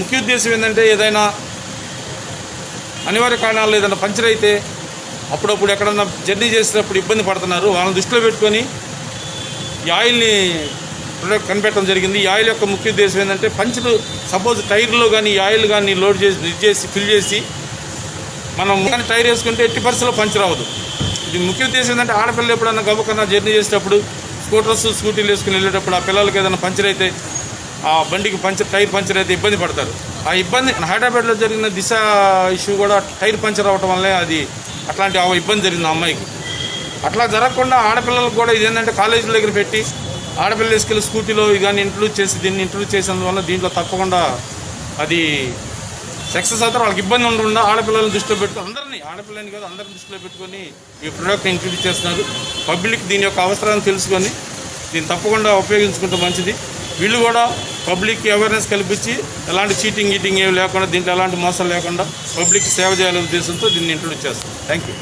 ముఖ్య ఉద్దేశం ఏంటంటే ఏదైనా అనివార్య కారణాలు ఏదైనా పంచర్ అయితే అప్పుడప్పుడు ఎక్కడన్నా జర్నీ చేసేటప్పుడు ఇబ్బంది పడుతున్నారు. వాళ్ళని దృష్టిలో పెట్టుకొని ఈ ఆయిల్ని ప్రొడక్ట్ కనిపెట్టడం జరిగింది. ఈ ఆయిల్ యొక్క ముఖ్య ఉద్దేశం ఏంటంటే పంచర్ సపోజ్ టైర్లో కానీ ఈ ఆయిల్ కానీ లోడ్ చేసి ఫిల్ చేసి మనం కానీ టైర్ వేసుకుంటే ఎట్టి పరిస్థితుల్లో పంచర్ అవ్వదు. ఇది ముఖ్య ఉద్దేశం ఏంటంటే ఆడపిల్లలు ఎప్పుడన్నా గబుకన్నా జర్నీ చేసేటప్పుడు స్కూటీలు వేసుకుని వెళ్ళేటప్పుడు ఆ పిల్లలకి ఏదైనా పంచర్ అయితే ఆ బండికి టైర్ పంచర్ అయితే ఇబ్బంది పడతారు. ఆ ఇబ్బంది హైదరాబాద్లో జరిగిన దిశ ఇష్యూ కూడా టైర్ పంచర్ అవ్వటం వల్లే అది అట్లాంటి ఇబ్బంది జరిగింది ఆ అమ్మాయికి. అట్లా జరగకుండా ఆడపిల్లలకు కూడా ఇదేంటంటే కాలేజీల దగ్గర పెట్టి ఆడపిల్లలు వేసుకెళ్ళి స్కూటీలో కానీ దీన్ని ఇంట్రడ్యూస్ చేసినందువల్ల దీంట్లో తప్పకుండా అది సక్సెస్ అవుతారు. వాళ్ళకి ఇబ్బంది ఉండకుండా ఆడపిల్లలను దృష్టిలో పెట్టుకుని ఆడపిల్లని కాదు అందరిని దృష్టిలో పెట్టుకొని ఈ ప్రోడక్ట్ ఇంట్రడ్యూస్ చేస్తున్నారు. పబ్లిక్ దీని యొక్క అవసరాన్ని తెలుసుకొని దీన్ని తప్పకుండా ఉపయోగించుకుంటే మంచిది. వీళ్ళు కూడా పబ్లిక్కి అవేర్నెస్ కల్పించి ఎలాంటి చీటింగ్ ఏమి లేకుండా దీంట్లో ఎలాంటి మోసాలు లేకుండా పబ్లిక్కి సేవ చేయాలనే ఉద్దేశంతో దీన్ని ఇంట్రడ్యూస్ చేస్తారు. Thank you.